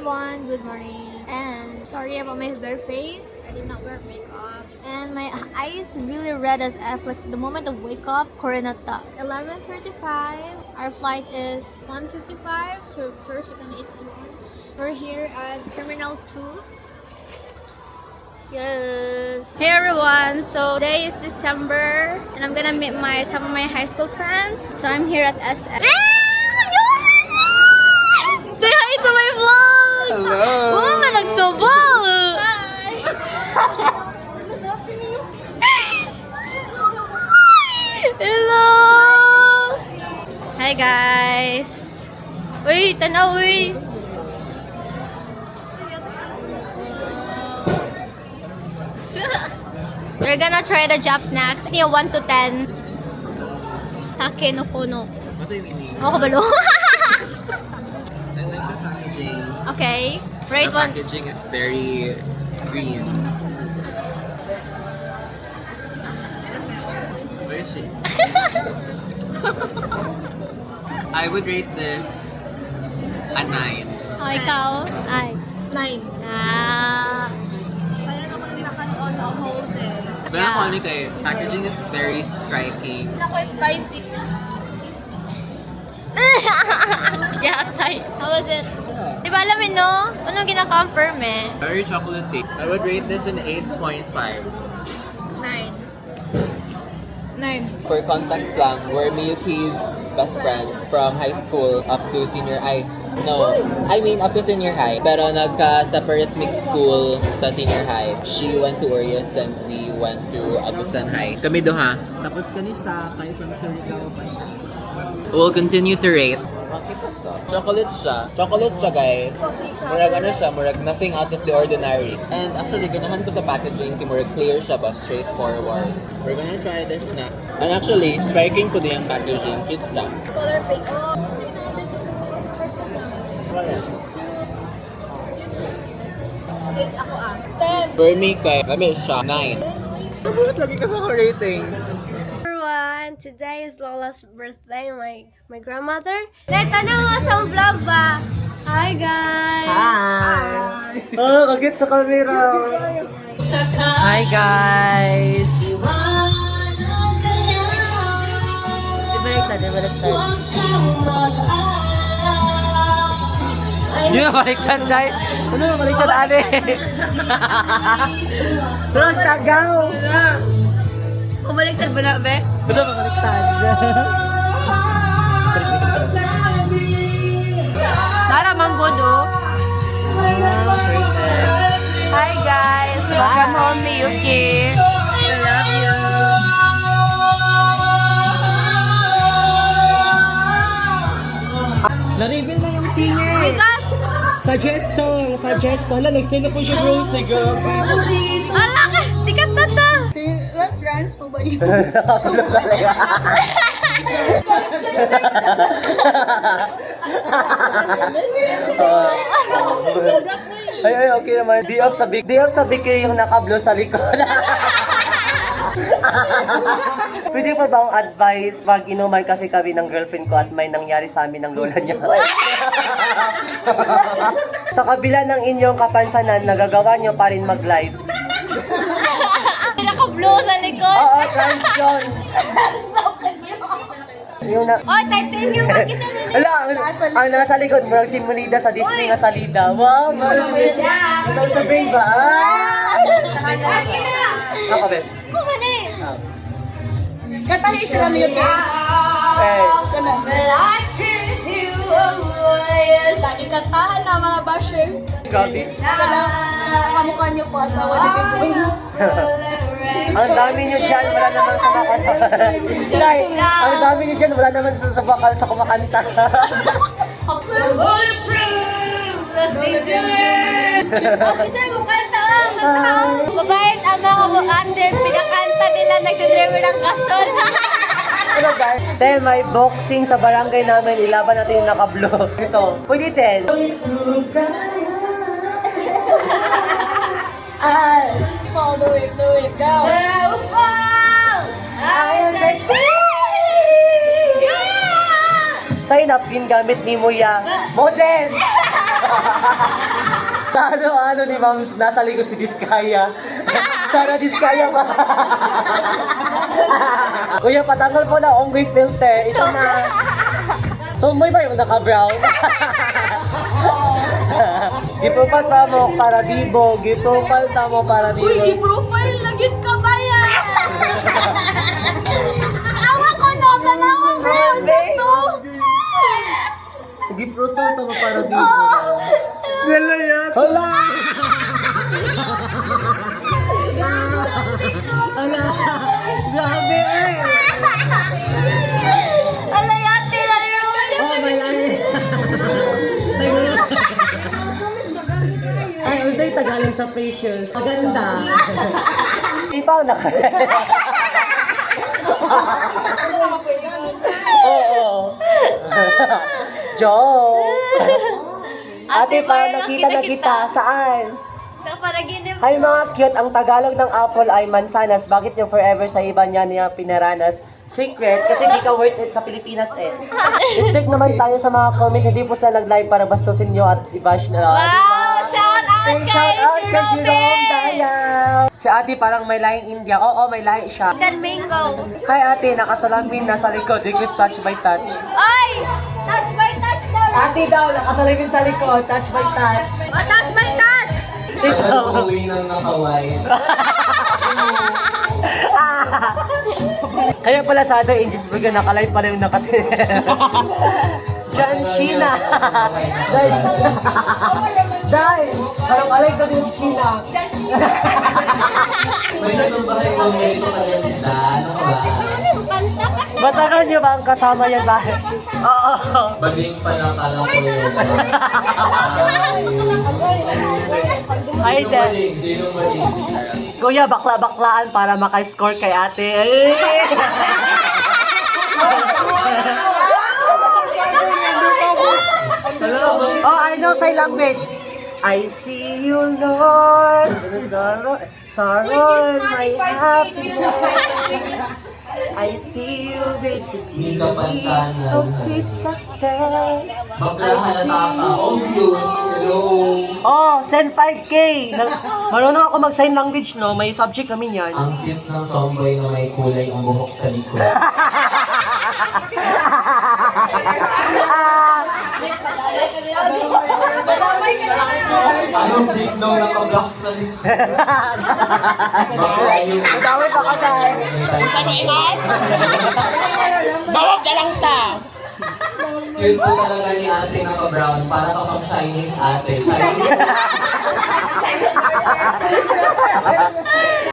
everyone, good morning. And sorry about my bare face. I did not wear makeup. And my eyes really red as F. Like the moment I wake up, Korenata. 11:35. Our flight is 1:55. So first we're gonna eat lunch. We're here at Terminal 2. Yes. Hey everyone, so today is December and I'm gonna meet some of my high school friends. So I'm here at SF. Say hi to my vlog! Hello! Oh, nagsobal! Hi! Hello! Hi guys! Uy, tanaw uy! We're gonna try the Jap snacks. 1 to 10. Take no kono. What do you mean? Ako balo. I like the packaging. Okay. Rate The 1. packaging is very green. Where is she? I would rate this a 9. Oh, ikaw? Ay. 9. Ah. Kaya naman nakakan on a whole day. Pero ako ano kayo, packaging is very striking. Ako is spicy. Yeah, tight. How was it? Di ba alam no? Anong gina-confirm eh? Very chocolatey. I would rate this an 8.5. 9. 9. For context lang, we're Miyuki's best friends from high school up to senior high. No, I mean up to senior high. Pero nagka-separate mixed school sa senior high. She went to Orius and we went to Agusan High. Kami duha. Tapos kani siya, kayo from Surigao pa siya. We'll continue to rate. Chocolate siya. Chocolate siya, guys. Murag ano siya, murag nothing out of the ordinary. And actually, ganahan ko sa packaging, murag clear siya ba, straightforward. We're gonna try this next. And actually, striking ko din yung packaging. Cute siya. Color pink. Oh, person na. Eight ako 10. For me, kay kami siya, 9. Nabulat lagi ka sa rating. Everyone, today is Lola's birthday, my grandmother. Tanong mo sa vlog ba? Hi guys! Hi! Oh, kagit sa camera! Hi guys! Ibaliktad. Hindi na baliktad, Day! Ano na baliktad, ate? Pero tagaw! Kumaliktad ba na, be? Ano ba baliktad? Tara, manggodo. Hi guys! Welcome home, Miyuki. I love you! Na-reveal na yung singer! Bigas! Suggest song! Hala, nag-send na po siya, bro. Sige. Ala ka! Sikat na ta! What brands po ba yun? Ay, okay naman. Day off sa big yung nakablo sa likod. Pwede pa ba ang advice pag inuman kasi kami ng girlfriend ko at may nangyari sa amin ng lola niya? Sa kabila ng inyong kapansanan, nagagawa nyo pa rin mag-live. Naka-blue sa likod. Oo, trans yun. Yung na... Oh, titanium! Mag-isa na Ala, ang nasa likod mo, si Munida sa Disney nga salida. Wow, malamit. Ikaw sa babe ba? Ako, babe. Kumali! Katahin sila mo yun. Eh, Lagi kantahan na mga basher. gratis. Wala, kamukha niyo po asawa ni Bebe. Ang dami nyo dyan, wala naman sa makanta. Silay, ang dami nyo dyan, wala naman sa bakal sa kumakanta. Kasi mo kanta lang. Mabait ang mga ate. Pinakanta nila nagdadriver ng kasol. Ano guys? Then may boxing sa barangay namin, ilaban natin yung nakablo. Ito, pwede din. All the way, go. Sign up din gamit ni Muya. Model! Ano ni ma'am, nasa likod si Diskaya. Sana Diskaya pa. Kuya, patanggal po na onggoy filter. Ito na. Tumoy ba yung naka-brown? Gipropal ta mo para dibo. Gipropal ta mo para dibo. Uy, i-profile lagit ka ba yan? Awa ko na, tanawa ko yun dito. Gipropal ta mo para dibo. Dala yan. Hala! Hala! Grabe eh! Alayate na yun. Oh, may ay! Ay, unsay Tagalog sa precious. Maganda. Ipaw na ka. Oo. Joke. Ate, parang nakita na kita. Saan? Sa panaginip. Hi mga cute, ang Tagalog ng apple ay mansanas. Bakit yung forever sa iba niya pinaranas? Secret, kasi di ka worth it sa Pilipinas eh. Stick naman tayo sa mga comment, hindi po sila nag-live para bastusin nyo at i-bash na. Wow! Shout out Hey, kay shout out kay Jerome Jerome! Dayaw! Si ate parang may lahing India. Oo, may lahi siya. Then mango. Hi ate, nakasalamin nasa likod. Request touch by touch. Ay! Touch by touch daw! Ate daw, nakasalamin sa likod. Touch by touch. Oh, touch by touch! Ito. Uwi ng nakaway. Kaya pala sa other Ingisburger, nakalive pala yung nakatira. John Sheena. Dahil, parang alay ka din Sheena. May natumbahay mo medyo maganda. Ano ka ba? Matagal niyo ba ang kasama yan bakit? Oo. Bading pa lang kala ko yun. Ay, then. Sinong bading? Kuya, bakla-baklaan para maka-score kay ate. Oh, I know sign language. I see you, Lord. Sorrow, my happiness. I see you with the Hindi ka pansanan. of sweet success. Bakla halata ka. Obvious. Hello. Oh, send 5K. Marunong ako mag-sign language, no? May subject kami yan. Ang cute ng tomboy na may kulay ang buhok sa likod. Anong biglaw naka-block sa likod? Bakla yun. Madawit ako dahil. Bawag na lang ta. Cute po talaga ni ate naka-brown. Para kapag Chinese ate. Chinese.